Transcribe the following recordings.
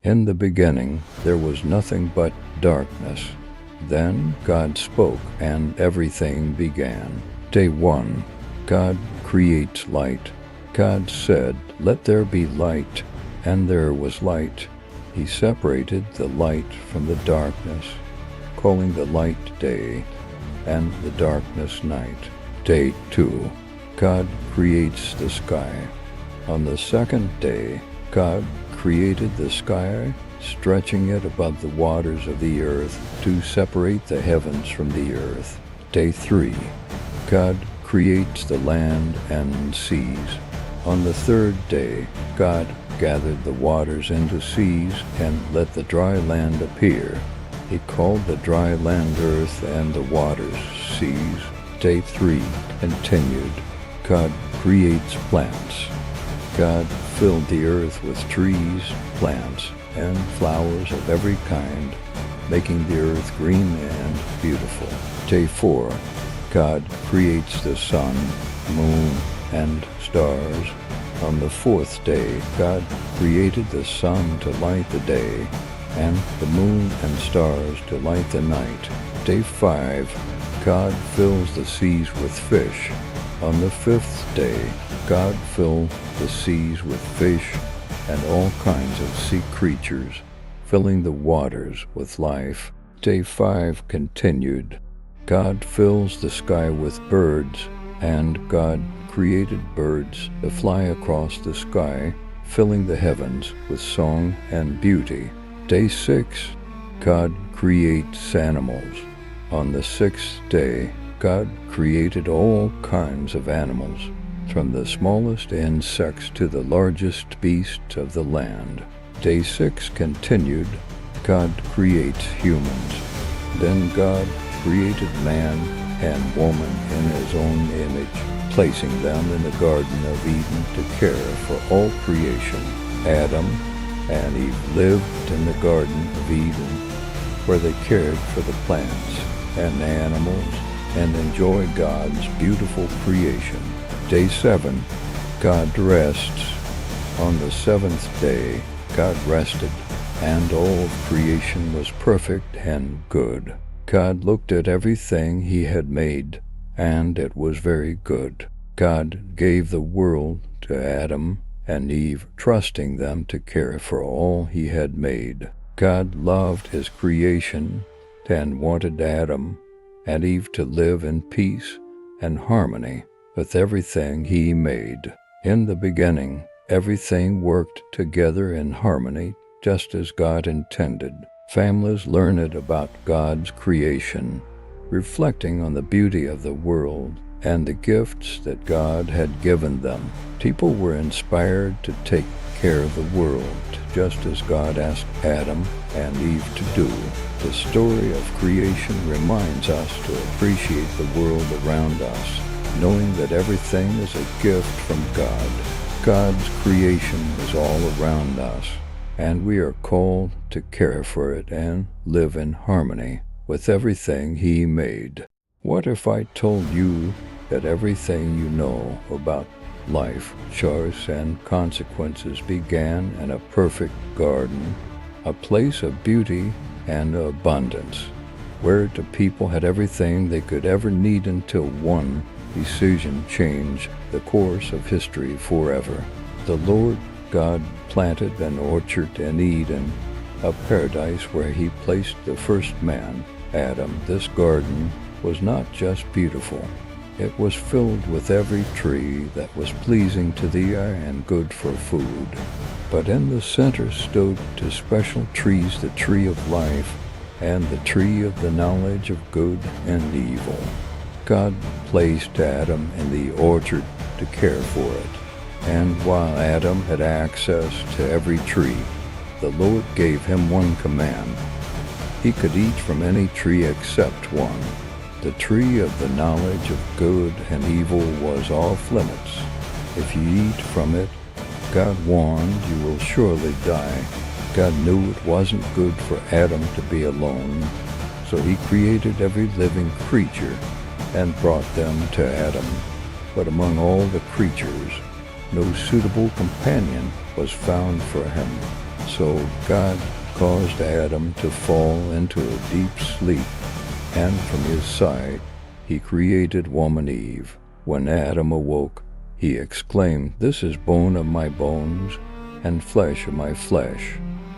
In the beginning there was nothing but darkness. Then God spoke, and everything began. Day 1. God creates light. God said, "Let there be light," and there was light. He separated the light from the darkness, calling the light day and the darkness night. Day 2. God creates the sky. On the second day, God created the sky, stretching it above the waters of the earth to separate the heavens from the earth. Day 3. God creates the land and seas. On the third day, God gathered the waters into seas and let the dry land appear. He called the dry land earth and the waters seas. Day 3 continued. God creates plants. God filled the earth with trees, plants, and flowers of every kind, making the earth green and beautiful. Day 4. God creates the sun, moon, and stars. On the fourth day, God created the sun to light the day, and the moon and stars to light the night. Day 5. God fills the seas with fish. On the fifth day, God filled the seas with fish and all kinds of sea creatures, filling the waters with life. Day 5 continued. God fills the sky with birds, and God created birds to fly across the sky, filling the heavens with song and beauty. Day 6. God creates animals. On the sixth day, God created all kinds of animals, from the smallest insects to the largest beasts of the land. Day 6 continued. God creates humans. Then God created man and woman in his own image, placing them in the Garden of Eden to care for all creation. Adam and Eve lived in the Garden of Eden, where they cared for the plants and animals and enjoyed God's beautiful creation. Day 7. God rests. On the seventh day, God rested, and all of creation was perfect and good. God looked at everything he had made, and it was very good. God gave the world to Adam and Eve, trusting them to care for all he had made. God loved his creation and wanted Adam and Eve to live in peace and harmony with everything he made. In the beginning, everything worked together in harmony, just as God intended. Families learned about God's creation, reflecting on the beauty of the world and the gifts that God had given them. People were inspired to take care of the world, just as God asked Adam and Eve to do. The story of creation reminds us to appreciate the world around us, knowing that everything is a gift from God. God's creation is all around us, and we are called to care for it and live in harmony with everything he made. What if I told you that everything you know about life, choice, and consequences began in a perfect garden, a place of beauty and abundance, where the people had everything they could ever need until one decision changed the course of history forever. The Lord God planted an orchard in Eden, a paradise where he placed the first man, Adam. This garden was not just beautiful. It was filled with every tree that was pleasing to the eye and good for food. But in the center stood two special trees, the tree of life and the tree of the knowledge of good and evil. God placed Adam in the orchard to care for it. And while Adam had access to every tree, the Lord gave him one command. He could eat from any tree except one. The tree of the knowledge of good and evil was off limits. If you eat from it, God warned, you will surely die. God knew it wasn't good for Adam to be alone, so he created every living creature and brought them to Adam. But among all the creatures, no suitable companion was found for him. So God caused Adam to fall into a deep sleep, and from his side he created woman Eve. When Adam awoke, he exclaimed, "This is bone of my bones and flesh of my flesh.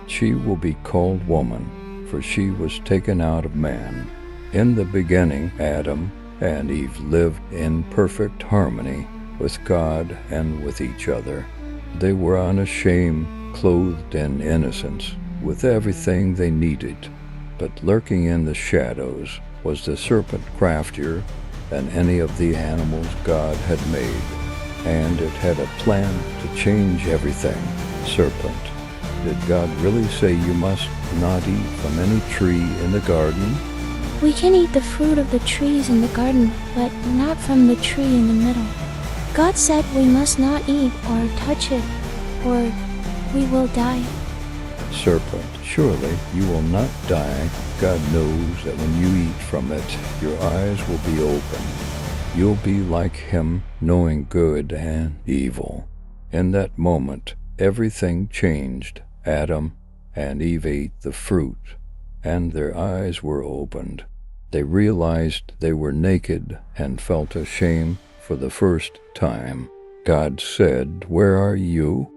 She will be called woman, for she was taken out of man." In the beginning, Adam and Eve lived in perfect harmony with God and with each other. They were unashamed, clothed in innocence, with everything they needed. But lurking in the shadows was the serpent, craftier than any of the animals God had made, and it had a plan to change everything. Serpent, did God really say you must not eat from any tree in the garden? We can eat the fruit of the trees in the garden, but not from the tree in the middle. God said we must not eat or touch it, or we will die. Serpent, surely you will not die. God knows that when you eat from it, your eyes will be open. You'll be like him, knowing good and evil. In that moment, everything changed. Adam and Eve ate the fruit, and their eyes were opened. They realized they were naked and felt ashamed for the first time. God said, "Where are you?"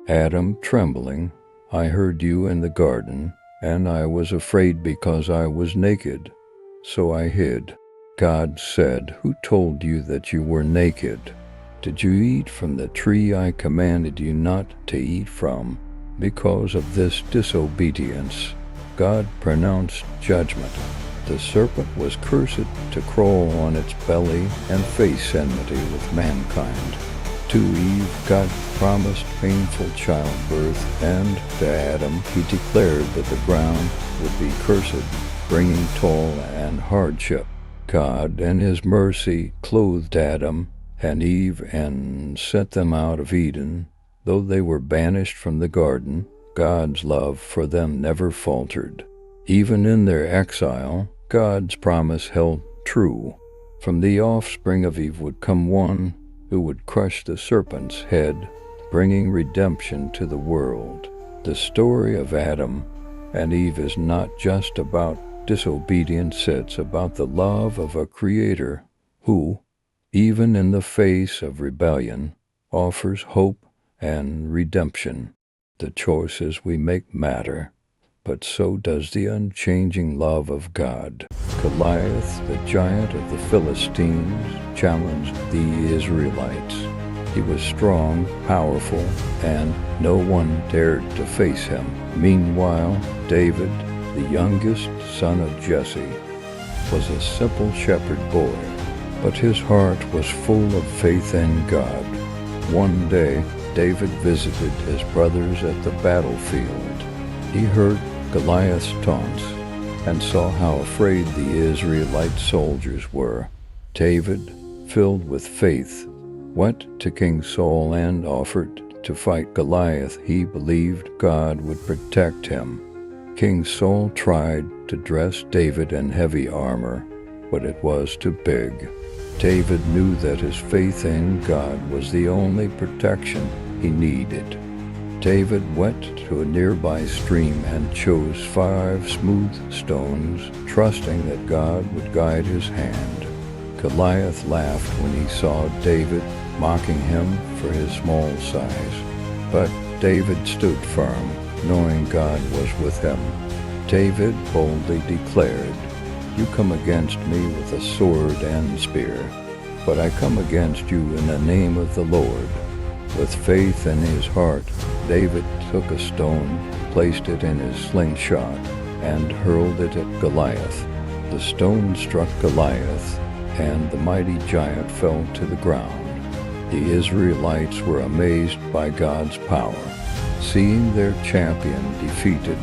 Adam, trembling, "I heard you in the garden, and I was afraid because I was naked, so I hid." God said, "Who told you that you were naked? Did you eat from the tree I commanded you not to eat from?" Because of this disobedience, God pronounced judgment. The serpent was cursed to crawl on its belly and face enmity with mankind. To Eve, God promised painful childbirth, and to Adam, he declared that the ground would be cursed, bringing toil and hardship. God, in his mercy, clothed Adam and Eve and sent them out of Eden. Though they were banished from the garden, God's love for them never faltered. Even in their exile, God's promise held true. From the offspring of Eve would come one who would crush the serpent's head, bringing redemption to the world. The story of Adam and Eve is not just about disobedience, it's about the love of a Creator who, even in the face of rebellion, offers hope and redemption. The choices we make matter, but so does the unchanging love of God. Goliath, the giant of the Philistines, challenged the Israelites. He was strong, powerful, and no one dared to face him. Meanwhile, David, the youngest son of Jesse, was a simple shepherd boy, but his heart was full of faith in God. One day, David visited his brothers at the battlefield. He heard Goliath's taunts and saw how afraid the Israelite soldiers were. David, filled with faith, went to King Saul and offered to fight Goliath. He believed God would protect him. King Saul tried to dress David in heavy armor, but it was too big. David knew that his faith in God was the only protection he needed. David went to a nearby stream and chose 5 smooth stones, trusting that God would guide his hand. Goliath laughed when he saw David, mocking him for his small size. But David stood firm, knowing God was with him. David boldly declared, "You come against me with a sword and spear, but I come against you in the name of the Lord." With faith in his heart, David took a stone, placed it in his slingshot, and hurled it at Goliath. The stone struck Goliath, and the mighty giant fell to the ground. The Israelites were amazed by God's power. Seeing their champion defeated,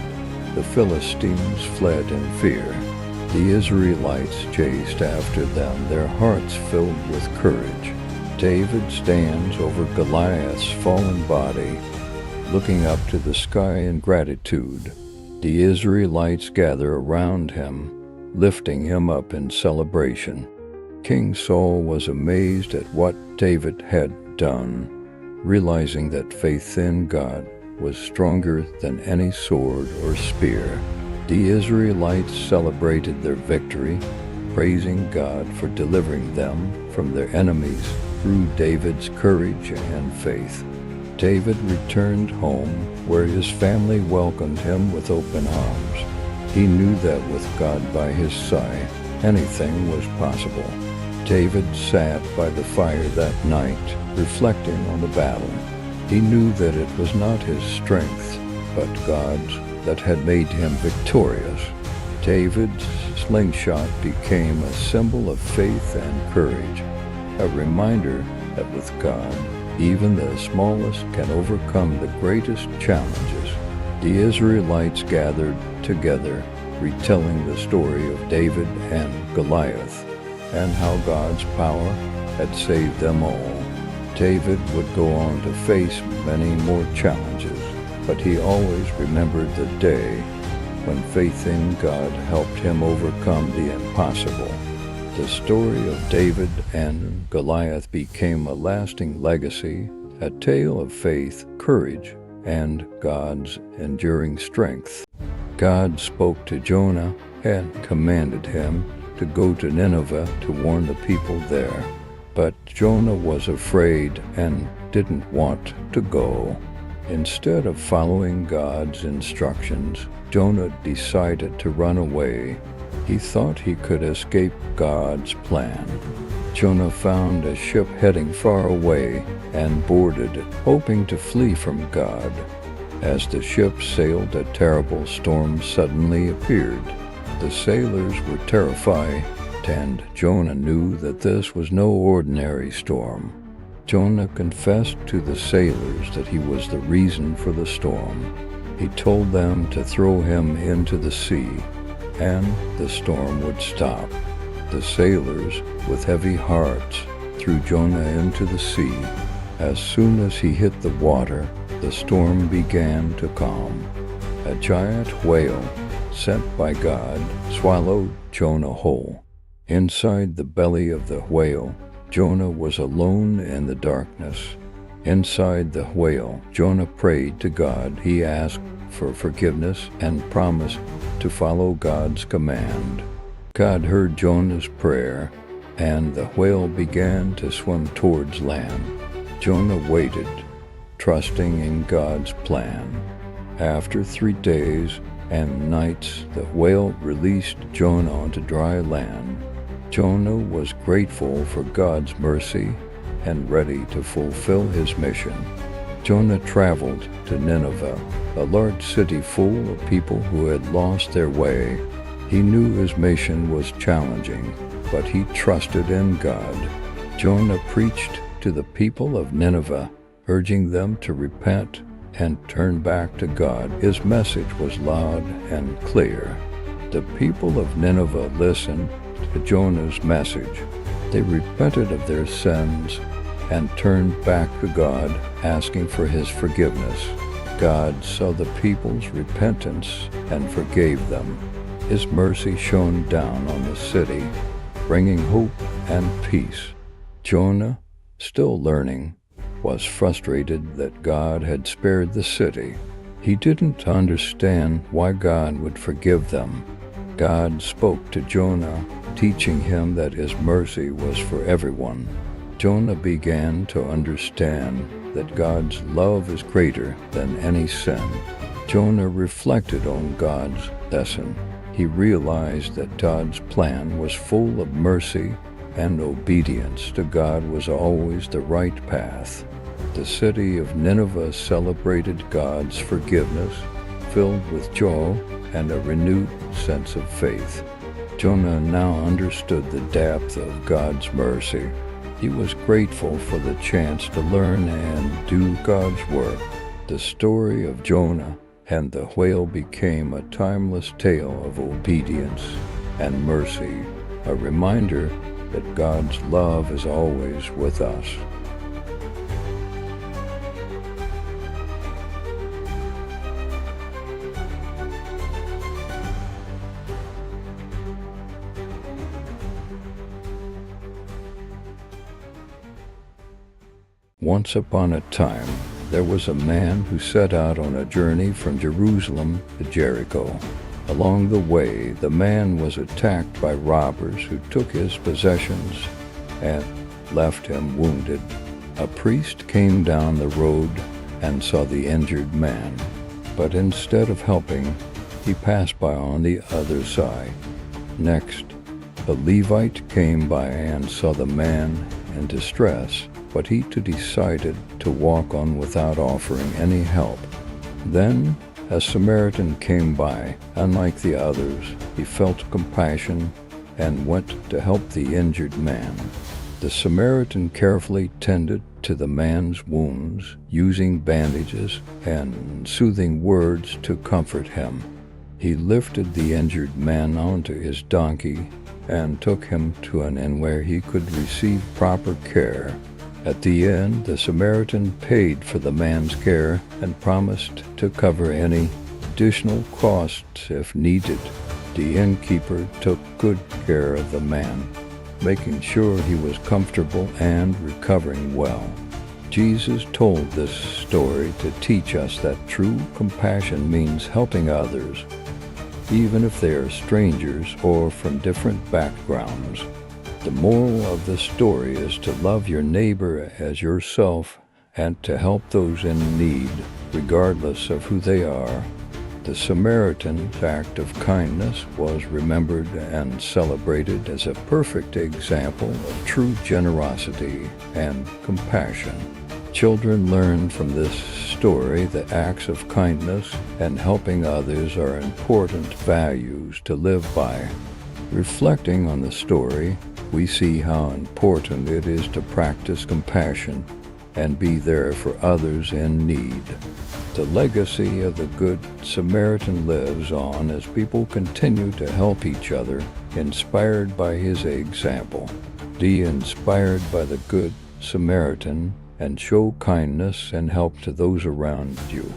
the Philistines fled in fear. The Israelites chased after them, their hearts filled with courage. David stands over Goliath's fallen body, looking up to the sky in gratitude. The Israelites gather around him, lifting him up in celebration. King Saul was amazed at what David had done, realizing that faith in God was stronger than any sword or spear. The Israelites celebrated their victory, praising God for delivering them from their enemies through David's courage and faith. David returned home, where his family welcomed him with open arms. He knew that with God by his side, anything was possible. David sat by the fire that night, reflecting on the battle. He knew that it was not his strength, but God's, that had made him victorious. David's slingshot became a symbol of faith and courage, a reminder that with God, even the smallest can overcome the greatest challenges. The Israelites gathered together, retelling the story of David and Goliath, and how God's power had saved them all. David would go on to face many more challenges, but he always remembered the day when faith in God helped him overcome the impossible. The story of David and Goliath became a lasting legacy, a tale of faith, courage, and God's enduring strength. God spoke to Jonah and commanded him to go to Nineveh to warn the people there. But Jonah was afraid and didn't want to go. Instead of following God's instructions, Jonah decided to run away. He thought he could escape God's plan. Jonah found a ship heading far away and boarded it, hoping to flee from God. As the ship sailed, a terrible storm suddenly appeared. The sailors were terrified, and Jonah knew that this was no ordinary storm. Jonah confessed to the sailors that he was the reason for the storm. He told them to throw him into the sea, and the storm would stop. The sailors, with heavy hearts, threw Jonah into the sea. As soon as he hit the water, the storm began to calm. A giant whale, sent by God, swallowed Jonah whole. Inside the belly of the whale, Jonah was alone in the darkness. Inside the whale, Jonah prayed to God. He asked for forgiveness and promised to follow God's command. God heard Jonah's prayer, and the whale began to swim towards land. Jonah waited, trusting in God's plan. After 3 days and nights, the whale released Jonah onto dry land. Jonah was grateful for God's mercy and ready to fulfill his mission. Jonah traveled to Nineveh, a large city full of people who had lost their way. He knew his mission was challenging, but he trusted in God. Jonah preached to the people of Nineveh, urging them to repent and turn back to God. His message was loud and clear. The people of Nineveh listened to Jonah's message. They repented of their sins and turned back to God, asking for his forgiveness. God saw the people's repentance and forgave them. His mercy shone down on the city, bringing hope and peace. Jonah, still learning, was frustrated that God had spared the city. He didn't understand why God would forgive them. God spoke to Jonah, teaching him that his mercy was for everyone. Jonah began to understand that God's love is greater than any sin. Jonah reflected on God's lesson. He realized that God's plan was full of mercy, and obedience to God was always the right path. The city of Nineveh celebrated God's forgiveness, filled with joy and a renewed sense of faith. Jonah now understood the depth of God's mercy. He was grateful for the chance to learn and do God's work. The story of Jonah and the whale became a timeless tale of obedience and mercy, a reminder that God's love is always with us. Once upon a time, there was a man who set out on a journey from Jerusalem to Jericho. Along the way, the man was attacked by robbers who took his possessions and left him wounded. A priest came down the road and saw the injured man, but instead of helping, he passed by on the other side. Next, a Levite came by and saw the man in distress, but he too decided to walk on without offering any help. Then a Samaritan came by. Unlike the others, he felt compassion and went to help the injured man. The Samaritan carefully tended to the man's wounds, using bandages and soothing words to comfort him. He lifted the injured man onto his donkey and took him to an inn where he could receive proper care. At the end, the Samaritan paid for the man's care and promised to cover any additional costs if needed. The innkeeper took good care of the man, making sure he was comfortable and recovering well. Jesus told this story to teach us that true compassion means helping others, even if they are strangers or from different backgrounds. The moral of the story is to love your neighbor as yourself and to help those in need, regardless of who they are. The Samaritan's act of kindness was remembered and celebrated as a perfect example of true generosity and compassion. Children learn from this story that acts of kindness and helping others are important values to live by. Reflecting on the story, we see how important it is to practice compassion and be there for others in need. The legacy of the Good Samaritan lives on as people continue to help each other, inspired by his example. Be inspired by the Good Samaritan and show kindness and help to those around you.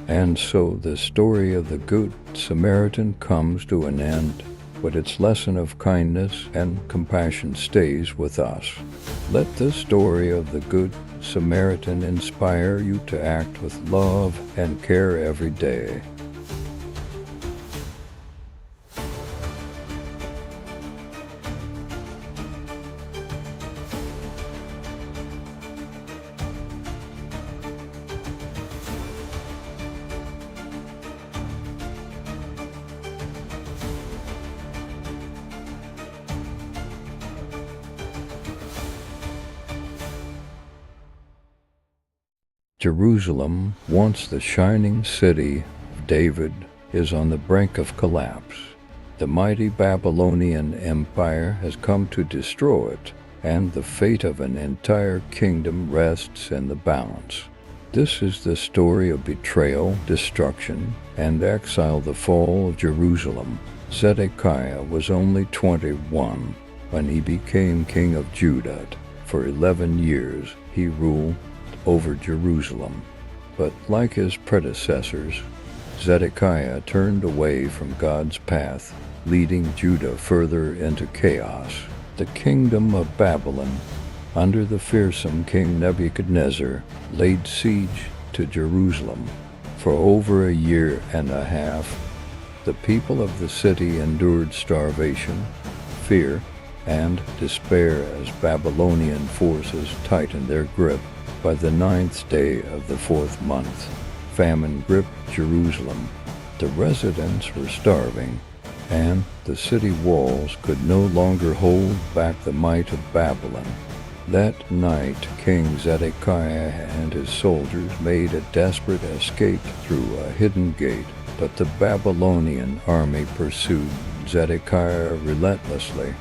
And so the story of the Good Samaritan comes to an end, but its lesson of kindness and compassion stays with us. Let the story of the Good Samaritan inspire you to act with love and care every day. Jerusalem, once the shining city of David, is on the brink of collapse. The mighty Babylonian Empire has come to destroy it, and the fate of an entire kingdom rests in the balance. This is the story of betrayal, destruction, and exile, the fall of Jerusalem. Zedekiah was only 21 when he became king of Judah. For 11 years he ruled over Jerusalem. But like his predecessors, Zedekiah turned away from God's path, leading Judah further into chaos. The kingdom of Babylon, under the fearsome King Nebuchadnezzar, laid siege to Jerusalem. For over a year and a half, the people of the city endured starvation, fear, and despair as Babylonian forces tightened their grip. By the 9th day of the 4th month, famine gripped Jerusalem. The residents were starving, and the city walls could no longer hold back the might of Babylon. That night, King Zedekiah and his soldiers made a desperate escape through a hidden gate, but the Babylonian army pursued Zedekiah relentlessly.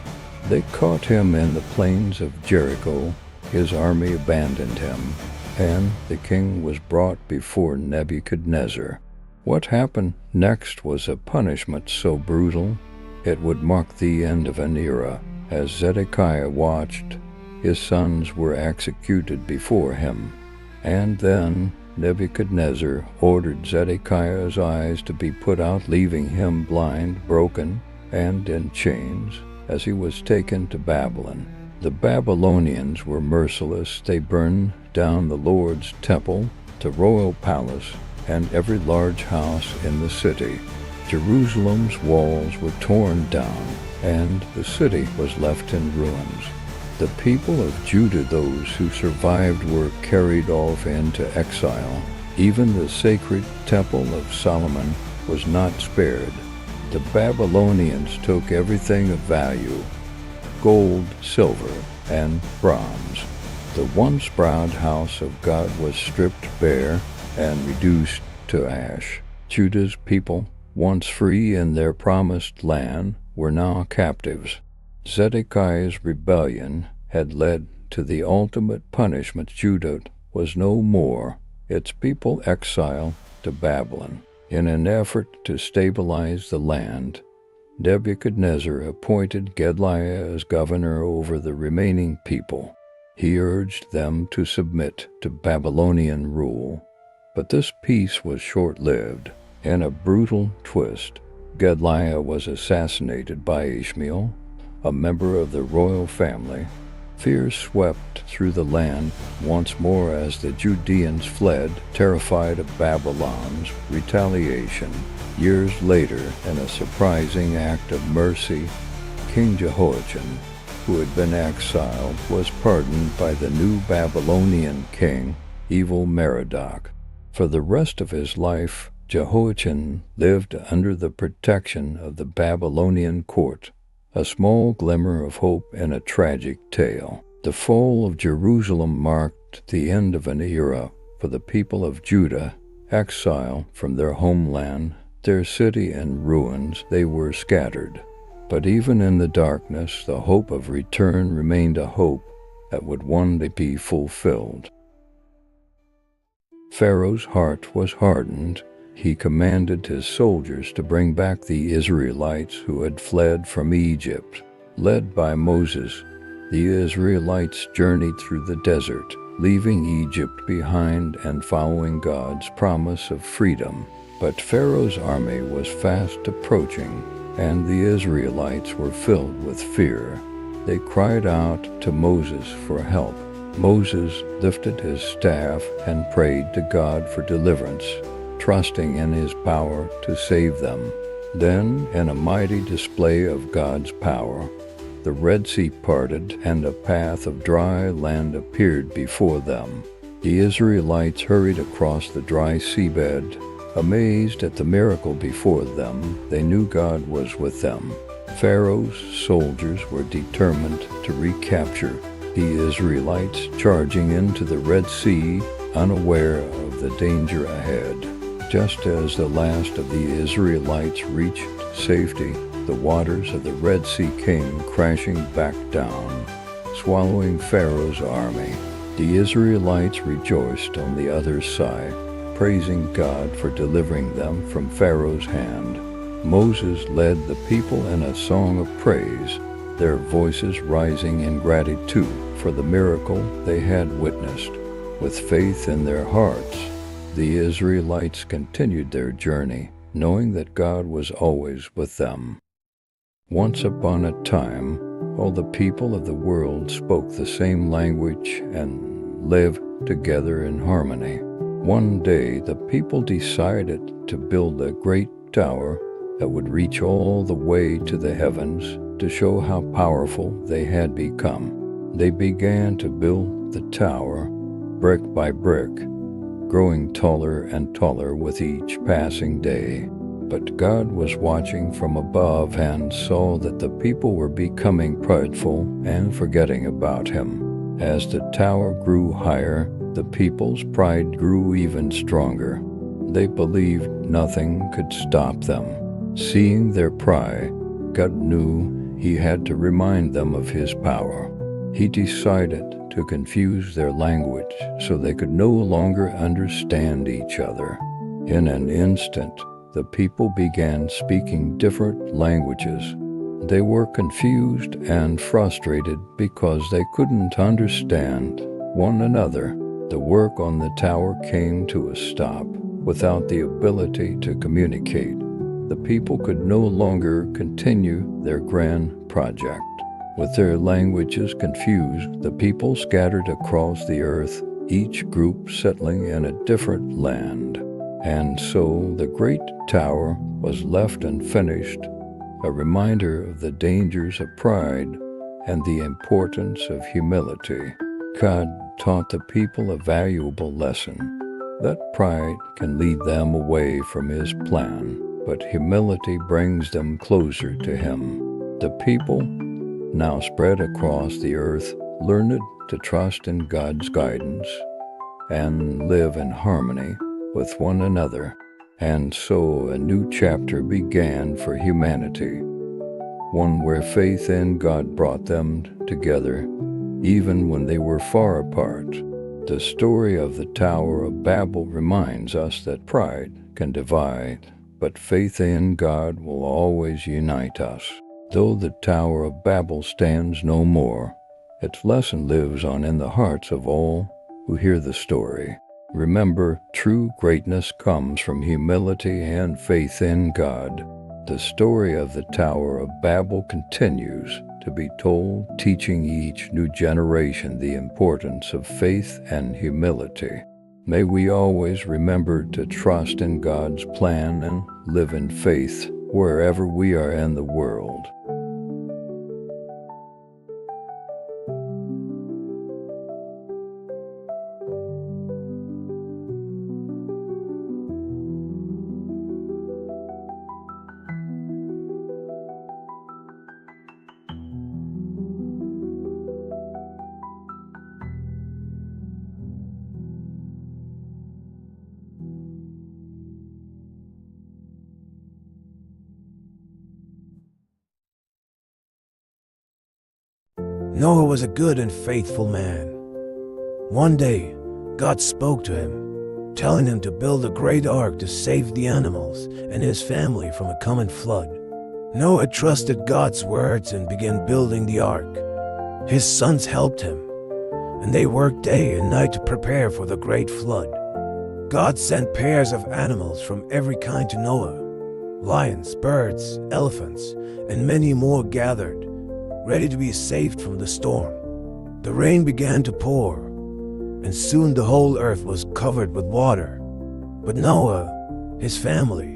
They caught him in the plains of Jericho. His army abandoned him, and the king was brought before Nebuchadnezzar. What happened next was a punishment so brutal it would mark the end of an era. As Zedekiah watched, his sons were executed before him. And then Nebuchadnezzar ordered Zedekiah's eyes to be put out, leaving him blind, broken, and in chains as he was taken to Babylon. The Babylonians were merciless. They burned down the Lord's temple the royal palace, and every large house in the city. Jerusalem's walls were torn down, and the city was left in ruins. The people of Judah, those who survived, were carried off into exile. Even the sacred temple of Solomon was not spared. The Babylonians took everything of value: gold, silver, and bronze. The once proud house of God was stripped bare and reduced to ash. Judah's people, once free in their promised land, were now captives. Zedekiah's rebellion had led to the ultimate punishment. Judah was no more, its people exiled to Babylon. In an effort to stabilize the land, Nebuchadnezzar appointed Goliath as governor over the remaining people. He urged them to submit to Babylonian rule. But this peace was short-lived. In a brutal twist, Goliath was assassinated by Ishmael, a member of the royal family. Fear swept through the land once more as the Judeans fled, terrified of Babylon's retaliation. Years later, in a surprising act of mercy, King Jehoiachin, who had been exiled, was pardoned by the new Babylonian king, evil Merodach. For the rest of his life, Jehoiachin lived under the protection of the Babylonian court, a small glimmer of hope in a tragic tale. The fall of Jerusalem marked the end of an era for the people of Judah, exiled from their homeland, their city in ruins. They were scattered. But even in the darkness, the hope of return remained a hope that would one day be fulfilled. Pharaoh's heart was hardened. He commanded his soldiers to bring back the Israelites who had fled from Egypt. Led by Moses, the Israelites journeyed through the desert, leaving Egypt behind and following God's promise of freedom. But Pharaoh's army was fast approaching, and the Israelites were filled with fear. They cried out to Moses for help. Moses lifted his staff and prayed to God for deliverance, trusting in his power to save them. Then, in a mighty display of God's power, the Red Sea parted and a path of dry land appeared before them. The Israelites hurried across the dry seabed. Amazed at the miracle before them, they knew God was with them. Pharaoh's soldiers were determined to recapture the Israelites, charging into the Red Sea, unaware of the danger ahead. Just as the last of the Israelites reached safety, the waters of the Red Sea came crashing back down, swallowing Pharaoh's army. The Israelites rejoiced on the other side, praising God for delivering them from Pharaoh's hand. Moses led the people in a song of praise, their voices rising in gratitude for the miracle they had witnessed. With faith in their hearts, the Israelites continued their journey, knowing that God was always with them. Once upon a time, all the people of the world spoke the same language and lived together in harmony. One day, the people decided to build a great tower that would reach all the way to the heavens to show how powerful they had become. They began to build the tower brick by brick, growing taller and taller with each passing day. But God was watching from above and saw that the people were becoming prideful and forgetting about Him. As the tower grew higher, the people's pride grew even stronger. They believed nothing could stop them. Seeing their pride, God knew He had to remind them of His power. He decided to confuse their language so they could no longer understand each other. In an instant, the people began speaking different languages. They were confused and frustrated because they couldn't understand one another. The work on the tower came to a stop. Without the ability to communicate, the people could no longer continue their grand project. With their languages confused, the people scattered across the earth, each group settling in a different land. And so the great tower was left unfinished, a reminder of the dangers of pride and the importance of humility. God taught the people a valuable lesson, that pride can lead them away from His plan, but humility brings them closer to Him. The people, now spread across the earth, learned to trust in God's guidance and live in harmony with one another. And so a new chapter began for humanity, one where faith in God brought them together, even when they were far apart. The story of the Tower of Babel reminds us that pride can divide, but faith in God will always unite us. Though the Tower of Babel stands no more, its lesson lives on in the hearts of all who hear the story. Remember, true greatness comes from humility and faith in God. The story of the Tower of Babel continues to be told, teaching each new generation the importance of faith and humility. May we always remember to trust in God's plan and live in faith wherever we are in the world. Noah was a good and faithful man. One day, God spoke to him, telling him to build a great ark to save the animals and his family from a coming flood. Noah trusted God's words and began building the ark. His sons helped him, and they worked day and night to prepare for the great flood. God sent pairs of animals from every kind to Noah. Lions, birds, elephants, and many more gathered, ready to be saved from the storm. The rain began to pour, and soon the whole earth was covered with water. But Noah, his family,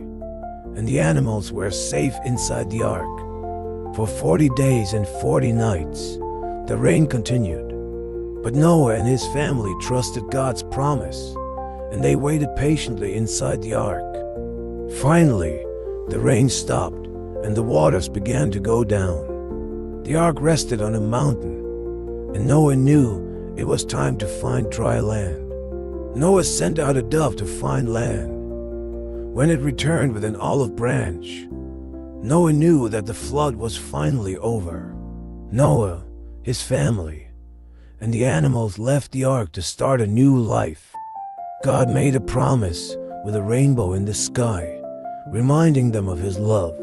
and the animals were safe inside the ark. For 40 days and 40 nights, the rain continued. But Noah and his family trusted God's promise, and they waited patiently inside the ark. Finally, the rain stopped, and the waters began to go down. The ark rested on a mountain, and Noah knew it was time to find dry land. Noah sent out a dove to find land. When it returned with an olive branch, Noah knew that the flood was finally over. Noah, his family, and the animals left the ark to start a new life. God made a promise with a rainbow in the sky, reminding them of His love.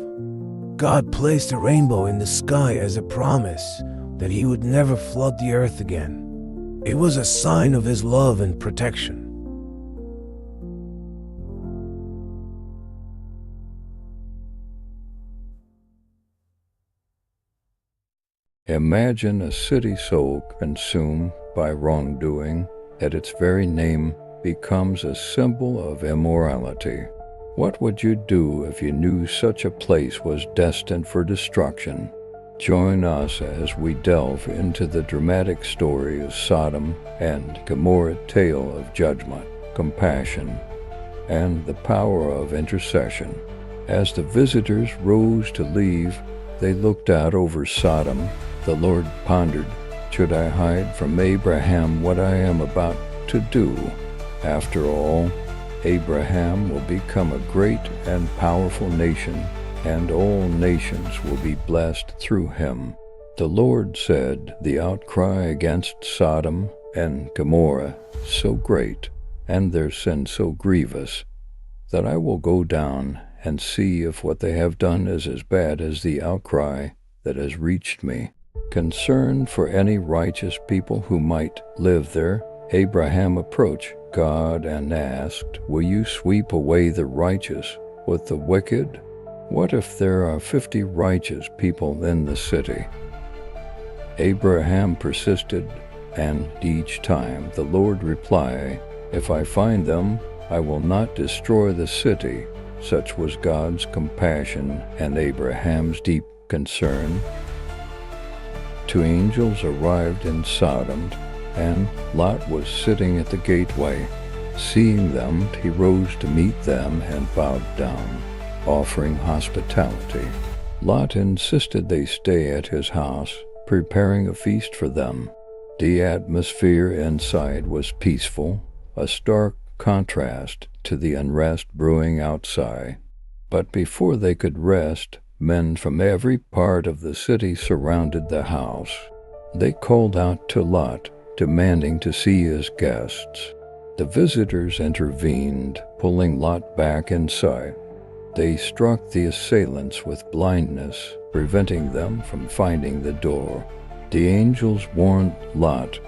God placed a rainbow in the sky as a promise that He would never flood the earth again. It was a sign of His love and protection. Imagine a city so consumed by wrongdoing that its very name becomes a symbol of immorality. What would you do if you knew such a place was destined for destruction? Join us as we delve into the dramatic story of Sodom and Gomorrah, tale of judgment, compassion, and the power of intercession. As the visitors rose to leave, they looked out over Sodom. The Lord pondered, "Should I hide from Abraham what I am about to do?" After all, Abraham will become a great and powerful nation, and all nations will be blessed through him. The Lord said, "The outcry against Sodom and Gomorrah so great, and their sin so grievous, that I will go down and see if what they have done is as bad as the outcry that has reached me." Concerned for any righteous people who might live there, Abraham approached God and asked, "Will you sweep away the righteous with the wicked? What if there are 50 righteous people in the city?" Abraham persisted, and each time the Lord reply, "If I find them, I will not destroy the city." Such was God's compassion and Abraham's deep concern. 2 angels arrived in Sodom, and Lot was sitting at the gateway. Seeing them, he rose to meet them and bowed down, offering hospitality. Lot insisted they stay at his house, preparing a feast for them. The atmosphere inside was peaceful, a stark contrast to the unrest brewing outside. But before they could rest, men from every part of the city surrounded the house. They called out to Lot, demanding to see his guests. The visitors intervened, pulling Lot back inside. They struck the assailants with blindness, preventing them from finding the door. The angels warned Lot,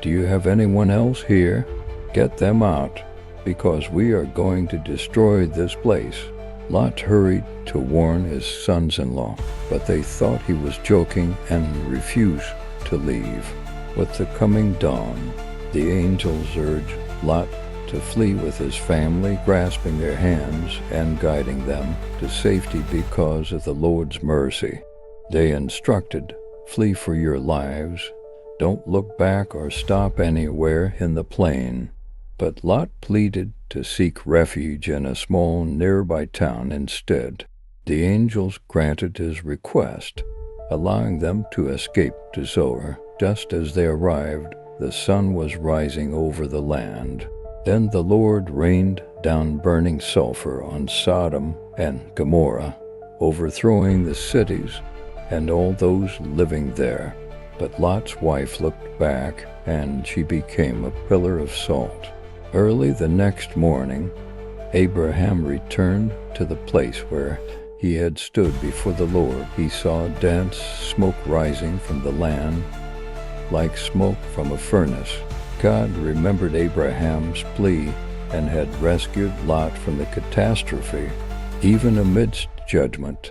"Do you have anyone else here? Get them out, because we are going to destroy this place." Lot hurried to warn his sons-in-law, but they thought he was joking and refused to leave. With the coming dawn, the angels urged Lot to flee with his family, grasping their hands and guiding them to safety because of the Lord's mercy. They instructed, "Flee for your lives. Don't look back or stop anywhere in the plain." But Lot pleaded to seek refuge in a small nearby town instead. The angels granted his request, allowing them to escape to Zoar. Just as they arrived, the sun was rising over the land. Then the Lord rained down burning sulfur on Sodom and Gomorrah, overthrowing the cities and all those living there. But Lot's wife looked back, and she became a pillar of salt. Early the next morning, Abraham returned to the place where he had stood before the Lord. He saw dense smoke rising from the land, like smoke from a furnace. God remembered Abraham's plea and had rescued Lot from the catastrophe. Even amidst judgment,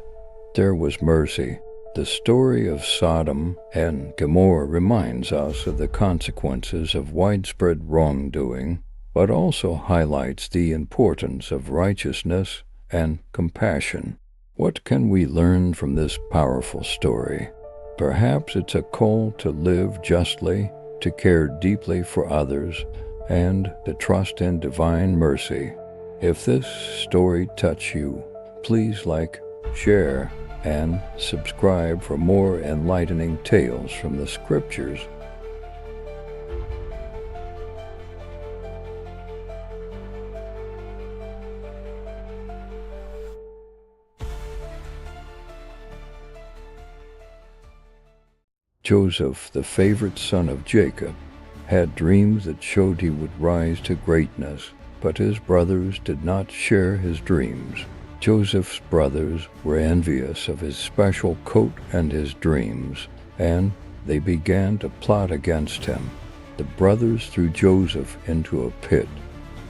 there was mercy. The story of Sodom and Gomorrah reminds us of the consequences of widespread wrongdoing, but also highlights the importance of righteousness and compassion. What can we learn from this powerful story? Perhaps it's a call to live justly, to care deeply for others, and to trust in divine mercy. If this story touched you, please like, share, and subscribe for more enlightening tales from the Scriptures. Joseph, the favorite son of Jacob, had dreams that showed he would rise to greatness, but his brothers did not share his dreams. Joseph's brothers were envious of his special coat and his dreams, and they began to plot against him. The brothers threw Joseph into a pit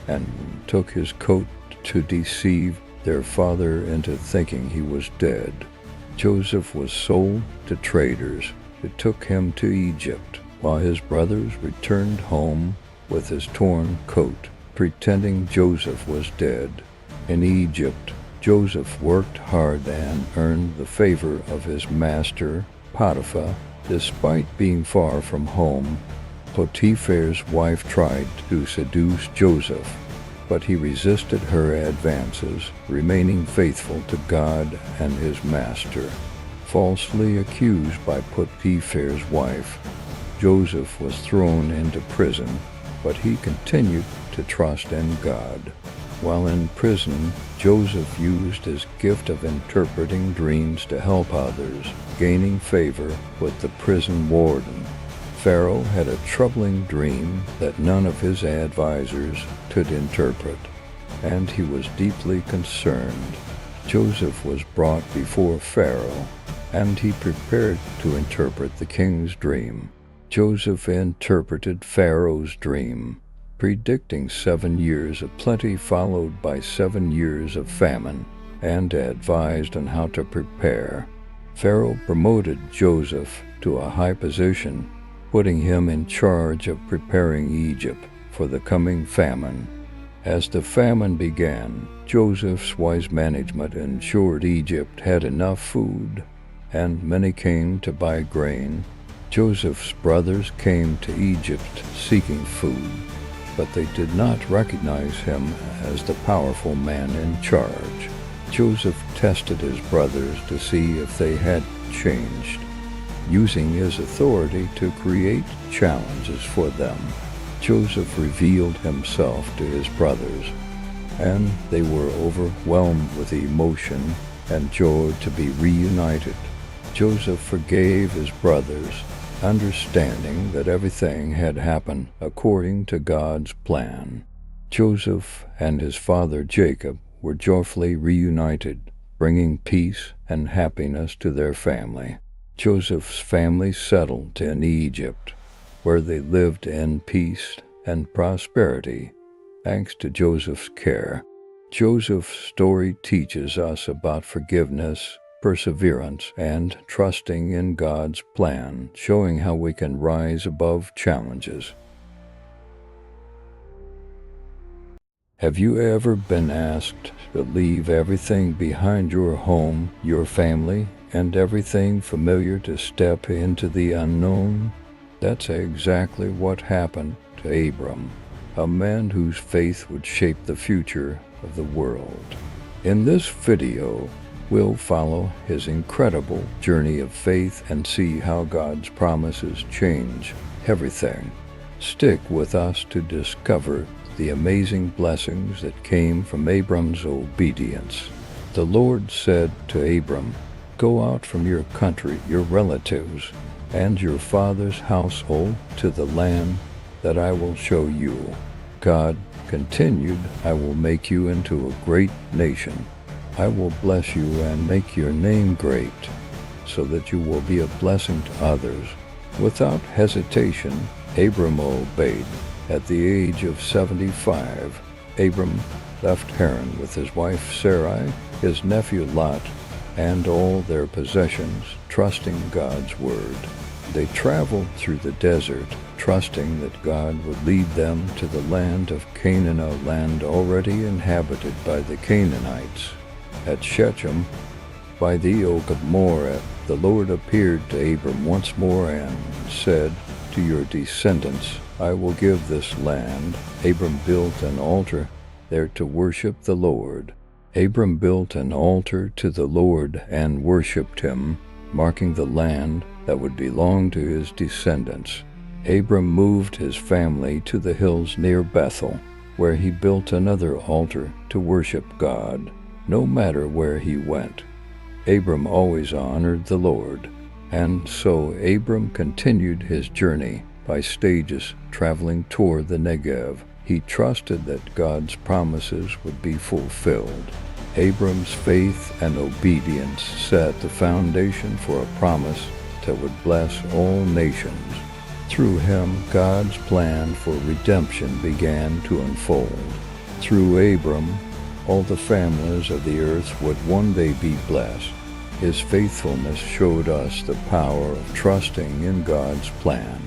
and took his coat to deceive their father into thinking he was dead. Joseph was sold to traders who took him to Egypt, while his brothers returned home with his torn coat, pretending Joseph was dead. In Egypt, Joseph worked hard and earned the favor of his master, Potiphar. Despite being far from home, Potiphar's wife tried to seduce Joseph, but he resisted her advances, remaining faithful to God and his master. Falsely accused by Potiphar's wife, Joseph was thrown into prison, but he continued to trust in God. While in prison, Joseph used his gift of interpreting dreams to help others, gaining favor with the prison warden. Pharaoh had a troubling dream that none of his advisors could interpret, and he was deeply concerned. Joseph was brought before Pharaoh, and he prepared to interpret the king's dream. Joseph interpreted Pharaoh's dream, predicting 7 years of plenty followed by 7 years of famine, and advised on how to prepare. Pharaoh promoted Joseph to a high position, putting him in charge of preparing Egypt for the coming famine. As the famine began, Joseph's wise management ensured Egypt had enough food, and many came to buy grain. Joseph's brothers came to Egypt seeking food, but they did not recognize him as the powerful man in charge. Joseph tested his brothers to see if they had changed, using his authority to create challenges for them. Joseph revealed himself to his brothers, and they were overwhelmed with emotion and joy to be reunited. Joseph forgave his brothers, understanding that everything had happened according to God's plan. Joseph and his father Jacob were joyfully reunited, bringing peace and happiness to their family. Joseph's family settled in Egypt, where they lived in peace and prosperity, thanks to Joseph's care. Joseph's story teaches us about forgiveness, perseverance, and trusting in God's plan, showing how we can rise above challenges. Have you ever been asked to leave everything behind your home, your family, and everything familiar to step into the unknown? That's exactly what happened to Abram, a man whose faith would shape the future of the world. In this video, we'll follow his incredible journey of faith and see how God's promises change everything. Stick with us to discover the amazing blessings that came from Abram's obedience. The Lord said to Abram, "Go out from your country, your relatives, and your father's household to the land that I will show you." God continued, "I will make you into a great nation. I will bless you and make your name great, so that you will be a blessing to others." Without hesitation, Abram obeyed. At the age of 75, Abram left Haran with his wife Sarai, his nephew Lot, and all their possessions, trusting God's word. They traveled through the desert, trusting that God would lead them to the land of Canaan, a land already inhabited by the Canaanites. At Shechem, by the oak of Moreh, the Lord appeared to Abram once more and said, "To your descendants I will give this land." Abram built an altar there to worship the Lord. Abram built an altar to the Lord and worshipped him, marking the land that would belong to his descendants. Abram moved his family to the hills near Bethel, where he built another altar to worship God. No matter where he went, Abram always honored the Lord, and so Abram continued his journey by stages, traveling toward the Negev. He trusted that God's promises would be fulfilled. Abram's faith and obedience set the foundation for a promise that would bless all nations. Through him, God's plan for redemption began to unfold. Through Abram, all the families of the earth would one day be blessed. His faithfulness showed us the power of trusting in God's plan.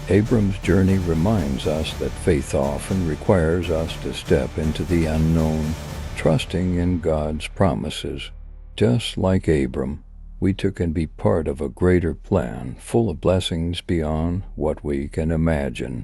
Abram's journey reminds us that faith often requires us to step into the unknown, trusting in God's promises. Just like Abram, we too can be part of a greater plan full of blessings beyond what we can imagine.